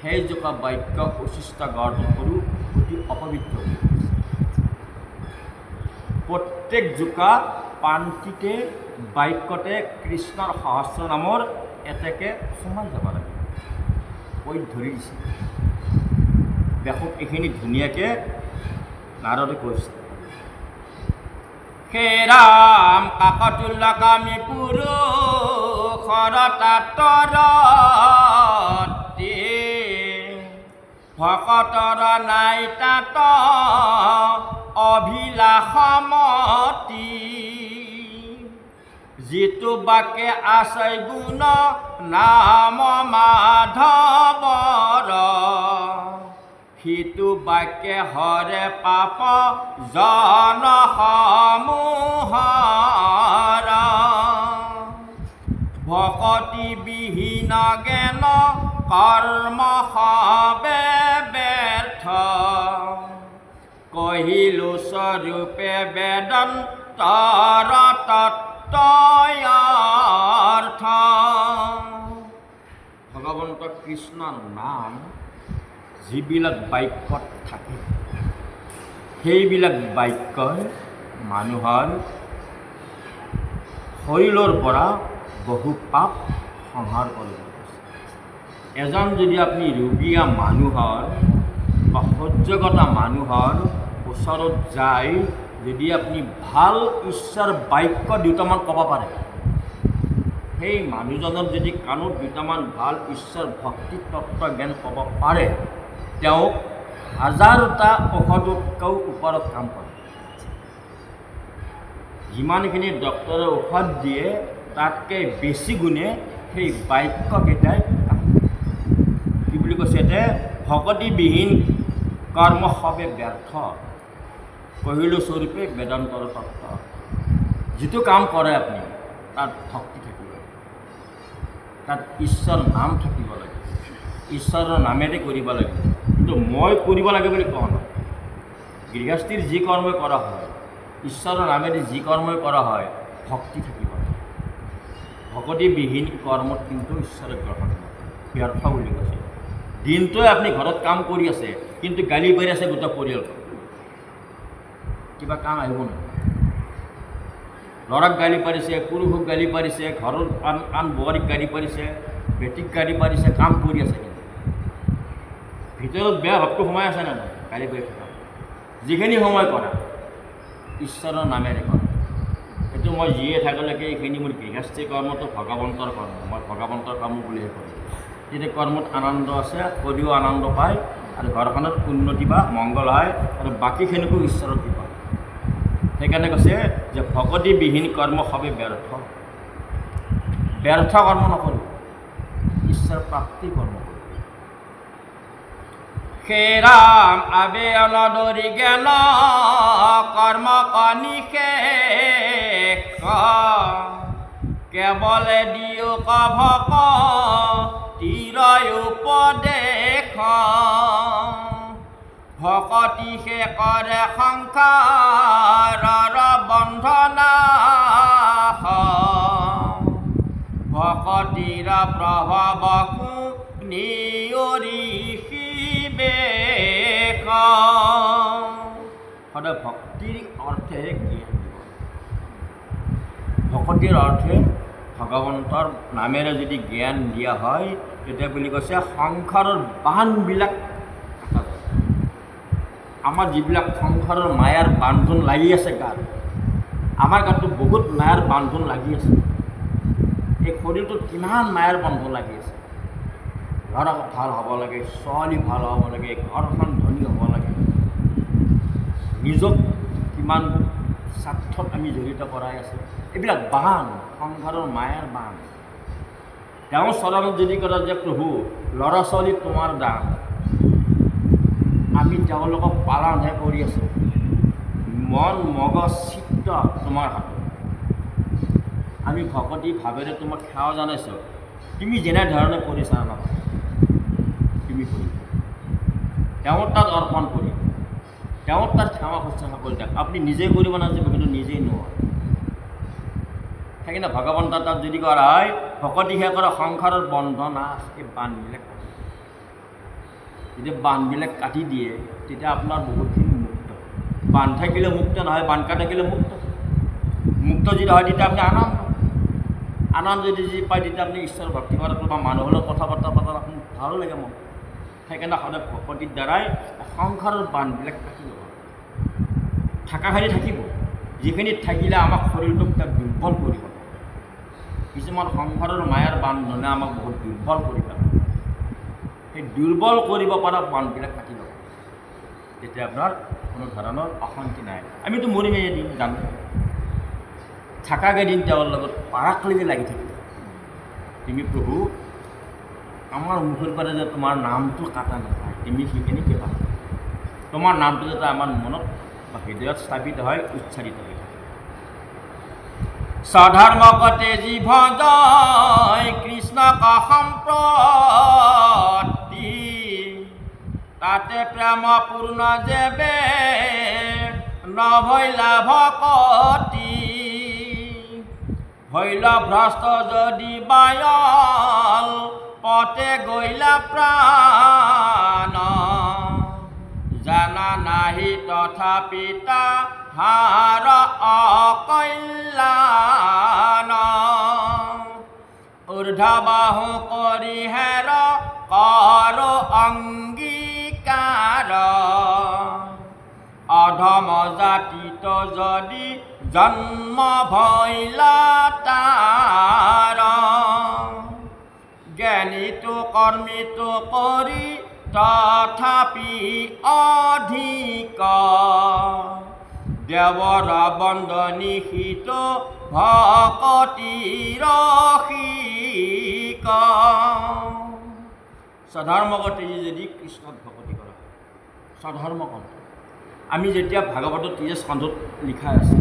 সেইজোপা বাক্য উচিষ্ট গৰ্তত কৰি অতি অপবিত্ৰ। প্ৰত্যেক জোকা পাণ্ঠিতে বাক্যতে কৃষ্ণৰ সহস্ৰ নামৰ এটাকে সোমাই যাব লাগে। কৈ ধৰি দিছে। দেখোন এইখিনি ধুনীয়াকৈ নাৰদে কৈছে। হে ৰাম কাকতুল্য কামী পুৰুষৰ তাতৰতি, ভকতৰ নাই তাত অভিলাষমতি, যিটো বাকে আছে গুণ নাম মাধৱৰ, সিটো বাক্যে হৰে পাপ জনসমূহৰ, ভকতি বিহীন জ্ঞান কৰ্ম সবে ব্যৰ্থ, কহিলো স্বৰূপে বেদান্তৰ তত্ত্বয়ৰ্থ। ভগৱন্ত কৃষ্ণৰ নাম যিবিলাক বাক্যত থাকে, সেইবিলাক বাক্যই মানুহৰ শৰীৰৰ পৰা বহু পাপ সংহাৰ কৰিব। এজন যদি আপুনি ৰোগীয়া মানুহৰ বা সহ্যগতা মানুহৰ ওচৰত যায়, যদি আপুনি ভাল ঈশ্বৰ বাক্য দুটামান ক'ব পাৰে, সেই মানুহজনৰ যদি কাণত দুটামান ভাল ঈশ্বৰ ভক্তি তত্ত্ব জ্ঞান ক'ব পাৰে, তেওঁক হাজাৰটা ঔষধতকৈও ওপৰত কাম কৰে। যিমানখিনি ডক্তৰে ঔষধ দিয়ে তাতকৈ বেছি গুণে সেই বাক্যকেইটাই কাম কৰে। কি বুলি কৈছে ইয়াতে? ভকতিবিহীন কৰ্ম সবে ব্যৰ্থ, কহিলো স্বৰূপে বেদান্তৰ তত্ত্ব। যিটো কাম কৰে আপুনি তাত ভক্তি থাকিব লাগে, তাত ঈশ্বৰ নাম থাকিব লাগে, ঈশ্বৰৰ নামেৰে কৰিব লাগে। কিন্তু মই কৰিব লাগে বুলি কোৱা নাই। গৃহস্থীৰ যি কৰ্মই কৰা হয়, ঈশ্বৰৰ নামেৰে যি কৰ্মই কৰা হয়, ভক্তি থাকিব লাগে। ভকতিবিহীন কৰ্মত কিন্তু ঈশ্বৰে গ্ৰহণ নকৰে, ব্যৰ্থ বুলি কৈছে। দিনটোৱে আপুনি ঘৰত কাম কৰি আছে, কিন্তু গালি পাৰি আছে গোটেই পৰিয়ালটো, কিবা কাম আহিব নেকি? ল'ৰাক গালি পাৰিছে, পুৰুষক গালি পাৰিছে, ঘৰৰ আন বোৱাৰীক গালি পাৰিছে, বেটিক গালি পাৰিছে, কাম কৰি আছে, কিন্তু ভিতৰত বেয়া ভাৱটো সোমাই আছে নে নাই? গালি পাৰি থকা যিখিনি সময় কৰা ঈশ্বৰৰ নামেৰে কৰা। এইটো মই যিয়ে থাকিলেকে এইখিনি মোৰ গৃহস্থী কৰ্মটো ভগৱন্তৰ কৰ্ম, মই ভগৱন্তৰ কৰ্ম বুলিহে কৰোঁ। তেতিয়া কৰ্মত আনন্দ আছে, কৰিও আনন্দ পায়, আৰু ঘৰখনত উন্নতি বা মংগল হয়, আৰু বাকীখিনিকো ঈশ্বৰৰ কৃপা। সেইকাৰণে কৈছে যে ভকতিবিহীন কৰ্ম সবে ব্যৰ্থ। ব্যৰ্থ কৰ্ম নকৰোঁ, ঈশ্বৰ প্ৰাপ্তি কৰ্ম কৰোঁ। হে ৰাম আবে অনদৰি জ্ঞান কৰ্ম কনিষেক, কেৱলে দিও কভক তিৰয় উপদেশ, ভকতি সে কৰে সংসাৰৰ বন্ধনাশ, ভকতিৰ প্ৰভাৱ নিয়ৰিষি বেশ। সদায় ভক্তিৰ অৰ্থে জ্ঞান দিব। ভকতিৰ অৰ্থে ভগৱন্তৰ নামেৰে যদি জ্ঞান দিয়া হয়, তেতিয়া বুলি কৈছে সংসাৰৰ বান্ধবিলাক কাটা যায়। আমাৰ যিবিলাক সংসাৰৰ মায়াৰ বান্ধোন লাগি আছে গাত, আমাৰ গাতটো বহুত মায়াৰ বান্ধোন লাগি আছে। এই শৰীৰটোত কিমান মায়াৰ বান্ধোন লাগি আছে। ল'ৰা ভাল হ'ব লাগে, ছোৱালী ভাল হ'ব লাগে, ঘৰখন ধনী হ'ব লাগে, নিজক কিমান স্বাৰ্থত আমি জড়িত কৰাই আছোঁ। এইবিলাক বান, সংসাৰৰ মায়াৰ বান। তেওঁৰ চৰণত যদি কৰা যে প্ৰভু ল'ৰা ছোৱালী তোমাৰ দান, আমি তেওঁলোকক পালনহে কৰি আছোঁ, মন মগজ চিত্ত তোমাৰ হাতত। আমি ভকতি ভাৱেৰে তোমাক সেৱা জনাইছোঁ, তুমি যেনেধৰণে পৰিচালনা কৰা তুমি কৰি তেওঁৰ তাত অৰ্পণ কৰি তেওঁৰ তাত সেৱা শুশ্ৰূষা কৰি থাকক। আপুনি নিজে কৰিব নাযাব, কিন্তু নিজেই নোৱাৰে। সেইকাৰণে ভগৱন্ত তাত যদি কৰা হয়, ভকতিহে কৰা সংসাৰৰ বন্ধন এই বান্ধবিলাক যদি বান্ধবিলাক কাটি দিয়ে, তেতিয়া আপোনাৰ বহুতখিনি মুক্ত। বান্ধ থাকিলে মুক্ত নহয়, বান্ধ থাকিলে মুক্ত। মুক্ত যদি হয়, তেতিয়া আপুনি আনন্দ যদি পায়, তেতিয়া আপুনি ঈশ্বৰ ভক্তি কৰাটো বা মানুহৰ লগত কথা বতৰা পতাত আপুনি ভালো লাগে মন। সেইকাৰণে সদায় ভকতিৰ দ্বাৰাই সংসাৰৰ বান্ধবিলাক কাটি ল'ব। থাকাখিনি থাকিব, যিখিনিত থাকিলে আমাক শৰীৰটোক তাক দুৰ্বল কৰিব। কিছুমান সংসাৰৰ মায়াৰ বান্ধনে আমাক বহুত দুৰ্বল কৰি পেলায়। সেই দুৰ্বল কৰিব পৰা বান্ধবিলাক কাটি ল'ব, তেতিয়া আপোনাৰ কোনো ধৰণৰ অশান্তি নাই। আমিতো মৰিমেই এদিন, জানো। থাকাকেইদিন তেওঁৰ লগত পাৰাকলৈকে লাগি থাকিব। তুমি প্ৰভু আমাৰ মুখৰ পৰা যে তোমাৰ নামটো কাটা নাপায়, তুমি সেইখিনি কিবা তোমাৰ নামটো যাতে আমাৰ মনত বা হৃদয়ত স্থাপিত হয়, উচ্চাৰিত হৈ থাকে। স্বধৰ্মকতে জীৱ জয় কৃষ্ণক সম্প্ৰতি, তাতে প্ৰেম পূৰ্ণ যেবে নভৈলা ভকতি। ভৈল ভ্ৰষ্ট যদি বায়ল পথে গৈলা প্ৰাণ, জানা নাহি তথাপিতা হাৰ অকল্যাণ। ঊৰ্ধ্ববাহু কৰি হেৰ কৰ অংগীকাৰ, অধম জাতিত যদি জন্ম ভৈলা তাৰ। জ্ঞানীটো কৰ্মীটো কৰি তথাপি অধিক, দেৱৰ বন্দনিহিত ভকতি ৰসিক। স্বধৰ্মকতে যদি কৃষ্ণক ভকতি কৰা, স্বধৰ্মকম। আমি যেতিয়া ভাগৱতত ৩০ স্কন্ধত লিখা আছে,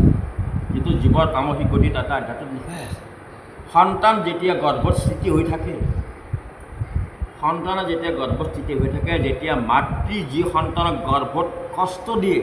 যিটো জীৱৰ তামসিক গতি তাতে আধ্যাত্মত লিখাই আছে, সন্তান যেতিয়া গৰ্ভস্থিতি হৈ থাকে, সন্তানে যেতিয়া গৰ্ভস্থিতি হৈ থাকে, যেতিয়া মাতৃ যি সন্তানক গৰ্ভত কষ্ট দিয়ে,